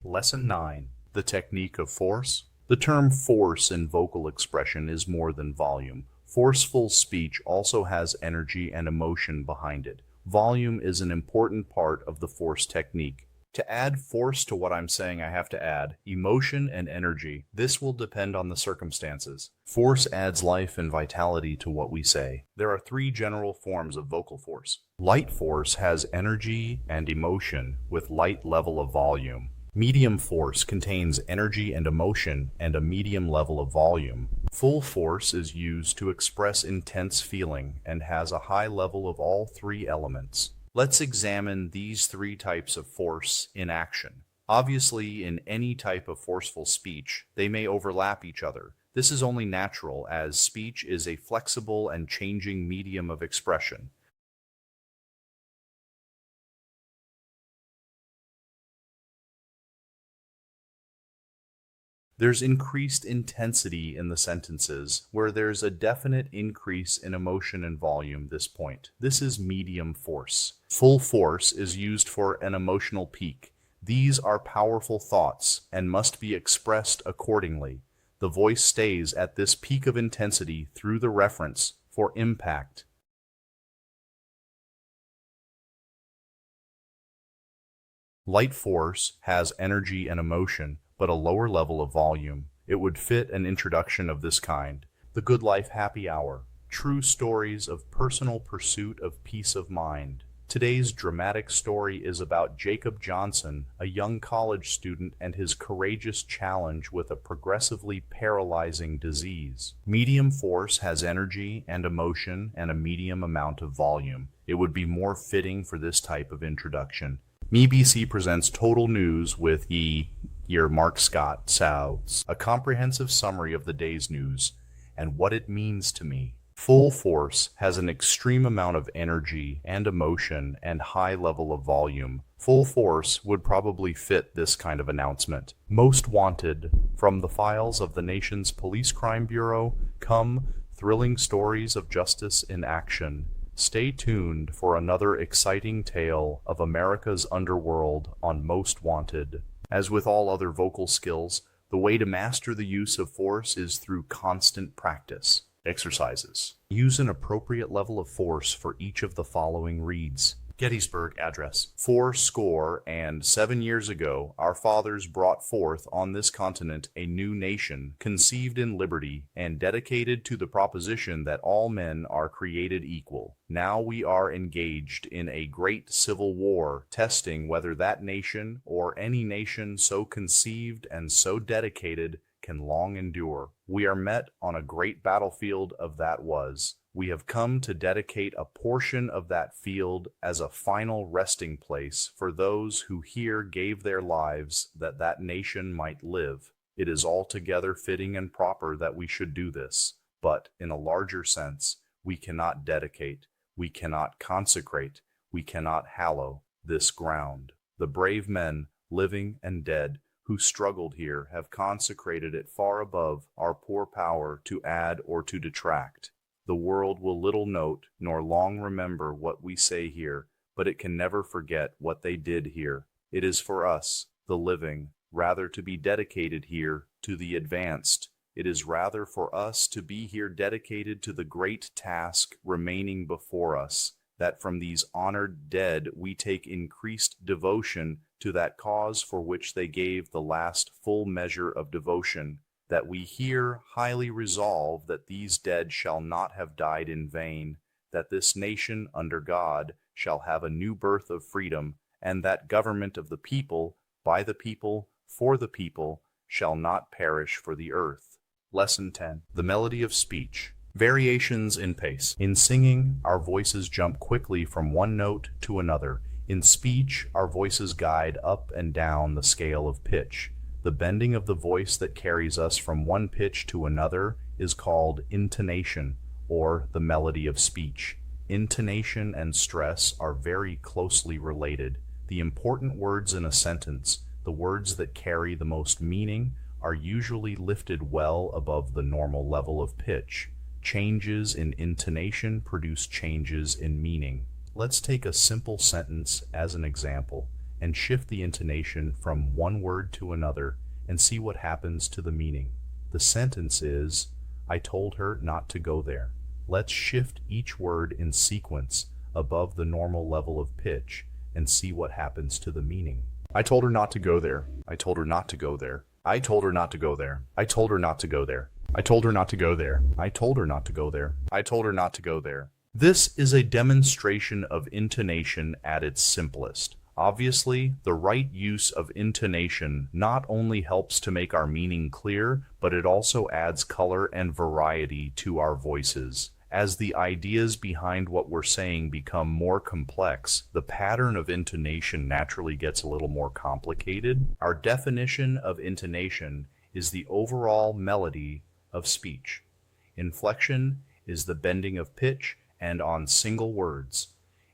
Lesson 9. The Technique of Force. The term force in vocal expression is more than volume. Forceful speech also has energy and emotion behind it. Volume is an important part of the force technique. To add force to what I'm saying, I have to add emotion and energy. This will depend on the circumstances. Force adds life and vitality to what we say. There are three general forms of vocal force. Light force has energy and emotion with light level of volume. Medium force contains energy and emotion and a medium level of volume. Full force is used to express intense feeling and has a high level of all three elements. Let's examine these three types of force in action. Obviously, in any type of forceful speech, they may overlap each other. This is only natural, as speech is a flexible and changing medium of expression. There's increased intensity in the sentences, where there's a definite increase in emotion and volume this point. This is medium force. Full force is used for an emotional peak. These are powerful thoughts and must be expressed accordingly. The voice stays at this peak of intensity through the reference for impact. Light force has energy and emotion, but a lower level of volume. It would fit an introduction of this kind. The Good Life Happy Hour. True stories of personal pursuit of peace of mind. Today's dramatic story is about Jacob Johnson, a young college student, and his courageous challenge with a progressively paralyzing disease. Medium force has energy and emotion and a medium amount of volume. It would be more fitting for this type of introduction. MeBC presents Total News with your Mark Scott Souths, a comprehensive summary of the day's news and what it means to me. Full force has an extreme amount of energy and emotion and high level of volume. Full force would probably fit this kind of announcement. Most wanted. From the files of the nation's police crime bureau come thrilling stories of justice in action. Stay tuned for another exciting tale of America's underworld on Most Wanted. As with all other vocal skills, the way to master the use of force is through constant practice. Exercises. Use an appropriate level of force for each of the following reads. Gettysburg Address. 7 years ago, our fathers brought forth on this continent a new nation, conceived in liberty, and dedicated to the proposition that all men are created equal. Now we are engaged in a great civil war, testing whether that nation, or any nation so conceived and so dedicated, can long endure. We are met on a great battlefield of that was. We have come to dedicate a portion of that field as a final resting place for those who here gave their lives that that nation might live. It is altogether fitting and proper that we should do this, but in a larger sense, we cannot dedicate, we cannot consecrate, we cannot hallow this ground. The brave men, living and dead, who struggled here have consecrated it far above our poor power to add or to detract. The world will little note nor long remember what we say here, but it can never forget what they did here. It is for us, the living, rather to be dedicated here to the advanced. It is rather for us to be here dedicated to the great task remaining before us, that from these honored dead we take increased devotion to that cause for which they gave the last full measure of devotion, that we here highly resolve that these dead shall not have died in vain, that this nation under God shall have a new birth of freedom, and that government of the people, by the people, for the people, shall not perish for the earth. Lesson 10. The Melody of Speech. Variations in pace. In singing, our voices jump quickly from one note to another. In speech, our voices guide up and down the scale of pitch. The bending of the voice that carries us from one pitch to another is called intonation, or the melody of speech. Intonation and stress are very closely related. The important words in a sentence, the words that carry the most meaning, are usually lifted well above the normal level of pitch. Changes in intonation produce changes in meaning. Let's take a simple sentence as an example. and shift the intonation from one word to another and see what happens to the meaning. The sentence is, I told her not to go there. Let's shift each word in sequence above the normal level of pitch and see what happens to the meaning. I told her not to go there. I told her not to go there. I told her not to go there. I told her not to go there. I told her not to go there. I told her not to go there. I told her not to go there. This is a demonstration of intonation at its simplest. Obviously, the right use of intonation not only helps to make our meaning clear, but it also adds color and variety to our voices. As the ideas behind what we're saying become more complex, the pattern of intonation naturally gets a little more complicated. Our definition of intonation is the overall melody of speech. Inflection is the bending of pitch and on single words.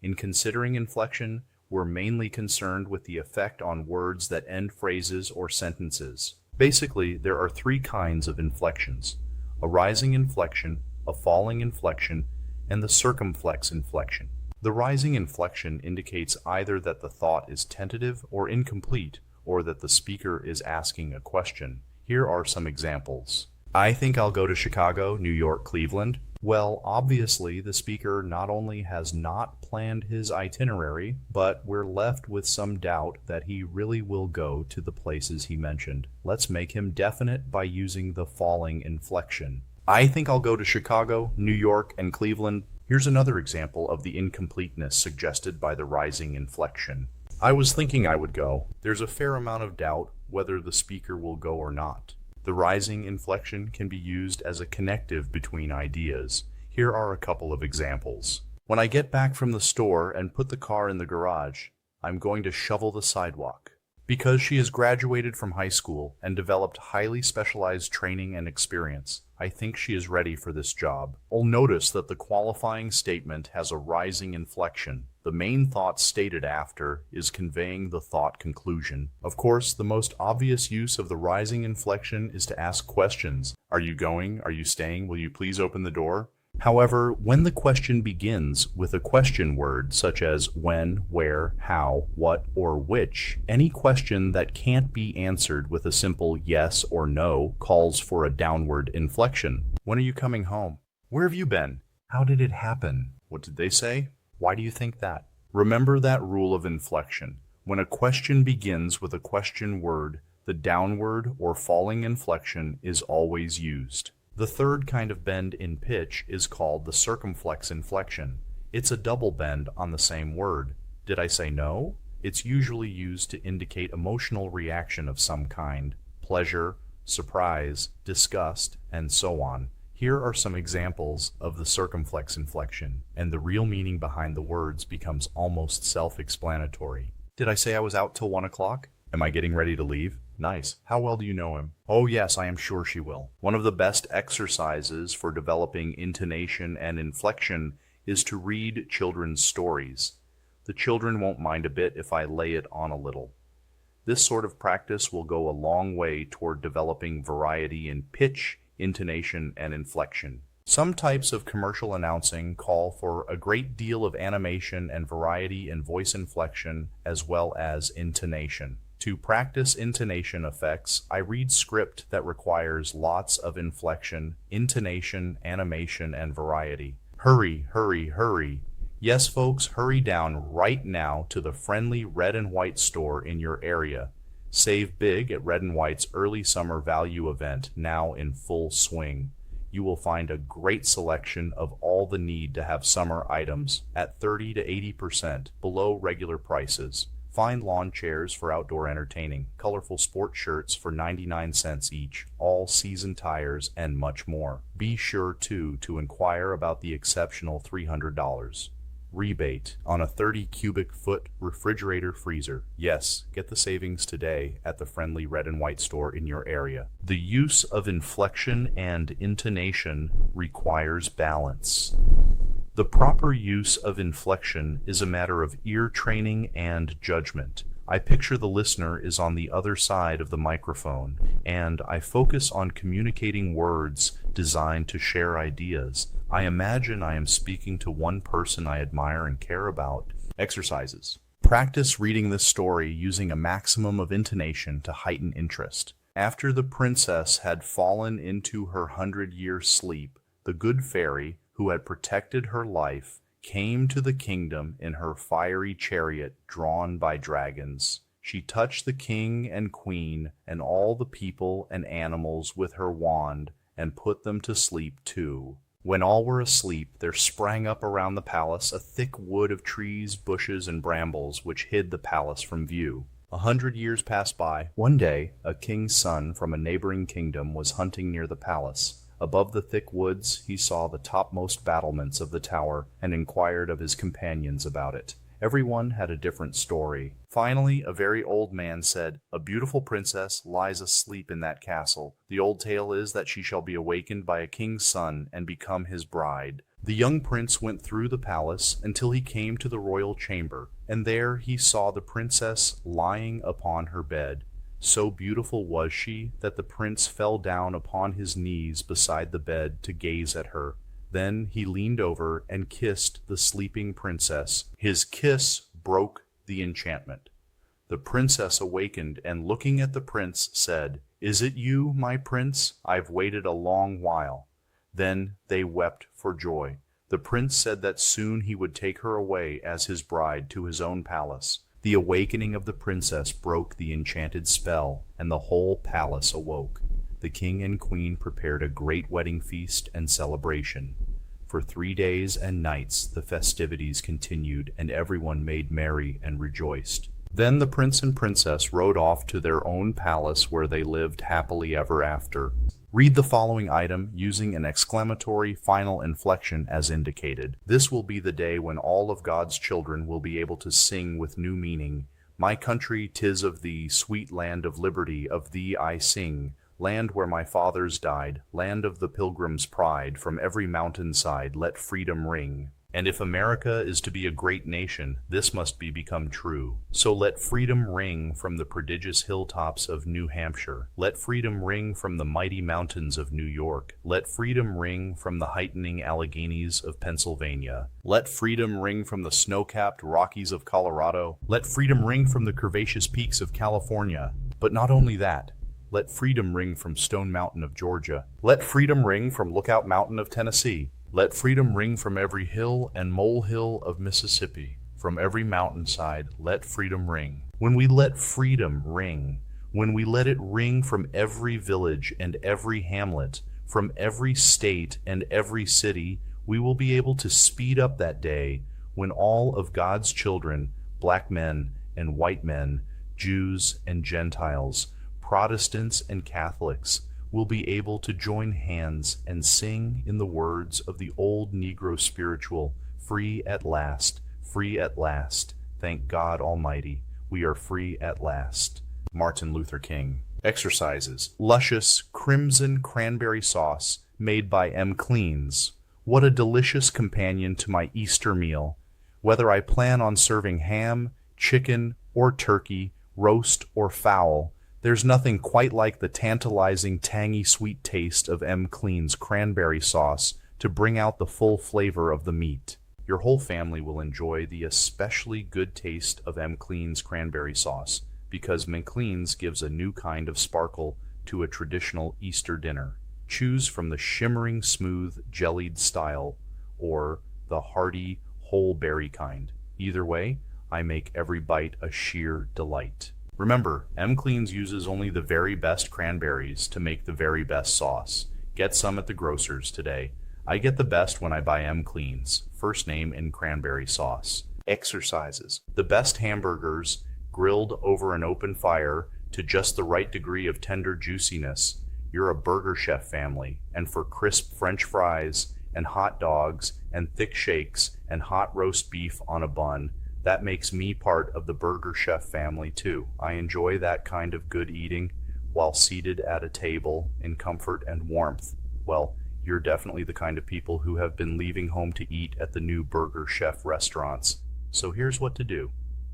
In considering inflection, we're mainly concerned with the effect on words that end phrases or sentences. Basically, there are three kinds of inflections: a rising inflection, a falling inflection, and the circumflex inflection. The rising inflection indicates either that the thought is tentative or incomplete, or that the speaker is asking a question. Here are some examples. I think I'll go to Chicago, New York, Cleveland. Well, obviously, the speaker not only has not planned his itinerary, but we're left with some doubt that he really will go to the places he mentioned. Let's make him definite by using the falling inflection. I think I'll go to Chicago, New York, and Cleveland. Here's another example of the incompleteness suggested by the rising inflection. I was thinking I would go. There's a fair amount of doubt whether the speaker will go or not. The rising inflection can be used as a connective between ideas. Here are a couple of examples. When I get back from the store and put the car in the garage, I'm going to shovel the sidewalk. Because she has graduated from high school and developed highly specialized training and experience, I think she is ready for this job. You'll notice that the qualifying statement has a rising inflection. The main thought stated after is conveying the thought conclusion. Of course, the most obvious use of the rising inflection is to ask questions. Are you going? Are you staying? Will you please open the door? However, when the question begins with a question word such as when, where, how, what, or which, any question that can't be answered with a simple yes or no calls for a downward inflection. When are you coming home? Where have you been? How did it happen? What did they say? Why do you think that? Remember that rule of inflection. When a question begins with a question word, the downward or falling inflection is always used. The third kind of bend in pitch is called the circumflex inflection. It's a double bend on the same word. Did I say no? It's usually used to indicate emotional reaction of some kind: pleasure, surprise, disgust, and so on. Here are some examples of the circumflex inflection, and the real meaning behind the words becomes almost self-explanatory. Did I say I was out till 1 o'clock? Am I getting ready to leave? Nice. How well do you know him? Oh yes, I am sure she will. One of the best exercises for developing intonation and inflection is to read children's stories. The children won't mind a bit if I lay it on a little. This sort of practice will go a long way toward developing variety in pitch, intonation, and inflection. Some types of commercial announcing call for a great deal of animation and variety in voice inflection as well as intonation. To practice intonation effects, I read script that requires lots of inflection, intonation, animation, and variety. Hurry, hurry, hurry. Yes, folks, hurry down right now to the friendly Red and White store in your area. Save big at Red and White's early summer value event, now in full swing. You will find a great selection of all the need to have summer items at 30 to 80% below regular prices. Fine lawn chairs for outdoor entertaining, colorful sports shirts for 99 cents each, all season tires, and much more. Be sure, too, to inquire about the exceptional $300 rebate on a 30 cubic foot refrigerator freezer. Yes, get the savings today at the friendly Red and White store in your area. The use of inflection and intonation requires balance. The proper use of inflection is a matter of ear training and judgment. I picture the listener is on the other side of the microphone, and I focus on communicating words designed to share ideas. I imagine I am speaking to one person I admire and care about. Exercises. Practice reading this story using a maximum of intonation to heighten interest. After the princess had fallen into her 100-year sleep, the good fairy, who had protected her life, came to the kingdom in her fiery chariot drawn by dragons. She touched the king and queen and all the people and animals with her wand and put them to sleep too. When all were asleep, there sprang up around the palace a thick wood of trees, bushes, and brambles which hid the palace from view. 100 years passed by. One day, a king's son from a neighboring kingdom was hunting near the palace. Above the thick woods, he saw the topmost battlements of the tower and inquired of his companions about it. Everyone had a different story. Finally, a very old man said, "A beautiful princess lies asleep in that castle. The old tale is that she shall be awakened by a king's son and become his bride." The young prince went through the palace until he came to the royal chamber, and there he saw the princess lying upon her bed. So beautiful was she that the prince fell down upon his knees beside the bed to gaze at her. Then he leaned over and kissed the sleeping princess. His kiss broke the enchantment. The princess awakened and, looking at the prince, said, "Is it you, my prince? I've waited a long while." Then they wept for joy. The prince said that soon he would take her away as his bride to his own palace. The awakening of the princess broke the enchanted spell, and the whole palace awoke. The king and queen prepared a great wedding feast and celebration. For 3 days and nights the festivities continued, and everyone made merry and rejoiced. Then the prince and princess rode off to their own palace, where they lived happily ever after. Read the following item using an exclamatory final inflection as indicated. This will be the day when all of God's children will be able to sing with new meaning. "My country, 'tis of thee, sweet land of liberty, of thee I sing. Land where my fathers died, land of the pilgrim's pride, from every mountainside let freedom ring." And if America is to be a great nation, this must become true. So let freedom ring from the prodigious hilltops of New Hampshire. Let freedom ring from the mighty mountains of New York. Let freedom ring from the heightening Alleghenies of Pennsylvania. Let freedom ring from the snow-capped Rockies of Colorado. Let freedom ring from the curvaceous peaks of California. But not only that. Let freedom ring from Stone Mountain of Georgia. Let freedom ring from Lookout Mountain of Tennessee. Let freedom ring from every hill and molehill of Mississippi. From every mountainside, let freedom ring. When we let freedom ring, when we let it ring from every village and every hamlet, from every state and every city, we will be able to speed up that day when all of God's children, black men and white men, Jews and Gentiles, Protestants and Catholics, will be able to join hands and sing in the words of the old Negro spiritual, "Free at last, free at last. Thank God Almighty, we are free at last." Martin Luther King. Exercises. Luscious crimson cranberry sauce made by M. Cleans. What a delicious companion to my Easter meal. Whether I plan on serving ham, chicken, or turkey, roast or fowl, there's nothing quite like the tantalizing, tangy, sweet taste of M. Clean's cranberry sauce to bring out the full flavor of the meat. Your whole family will enjoy the especially good taste of M. Clean's cranberry sauce because McLean's gives a new kind of sparkle to a traditional Easter dinner. Choose from the shimmering, smooth, jellied style or the hearty, whole berry kind. Either way, I make every bite a sheer delight. Remember, M. Clean's uses only the very best cranberries to make the very best sauce. Get some at the grocer's today. I get the best when I buy M. Clean's, first name in cranberry sauce. Exercises. The best hamburgers grilled over an open fire to just the right degree of tender juiciness. You're a Burger Chef family, and for crisp French fries and hot dogs and thick shakes and hot roast beef on a bun, that makes me part of the Burger Chef family too. I enjoy that kind of good eating while seated at a table in comfort and warmth. Well, you're definitely the kind of people who have been leaving home to eat at the new Burger Chef restaurants. So here's what to do.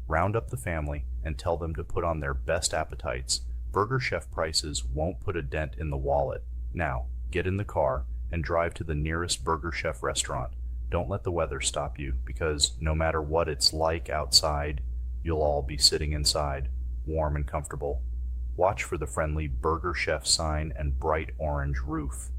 Round up the family and tell them to put on their best appetites. Burger Chef prices won't put a dent in the wallet. Now, get in the car and drive to the nearest Burger Chef restaurant. Don't let the weather stop you, because no matter what it's like outside, You'll all be sitting inside, warm and comfortable. Watch for the friendly Burger Chef sign and bright orange roof.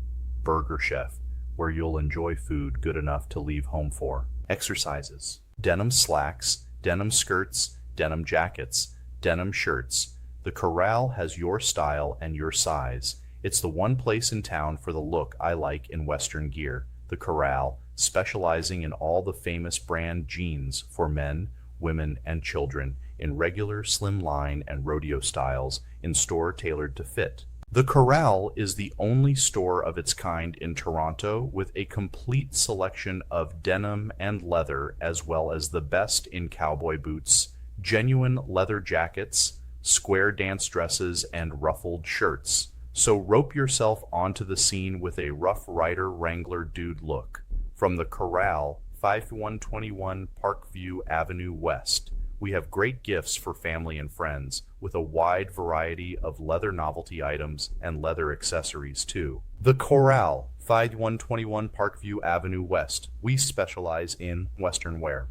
Burger Chef, where you'll enjoy food good enough to leave home for. Exercises. Denim slacks, denim skirts, denim jackets, denim shirts. The Corral has your style and your size. It's the one place in town for the look I like in Western gear. The Corral, specializing in all the famous brand jeans for men, women, and children in regular, slim line, and rodeo styles in store tailored to fit. The Corral is the only store of its kind in Toronto with a complete selection of denim and leather, as well as the best in cowboy boots, genuine leather jackets, square dance dresses, and ruffled shirts. So rope yourself onto the scene with a Rough Rider Wrangler dude look. From the Corral, 5121 Parkview Avenue West. We have great gifts for family and friends, with a wide variety of leather novelty items and leather accessories too. The Corral, 5121 Parkview Avenue West. We specialize in Western wear.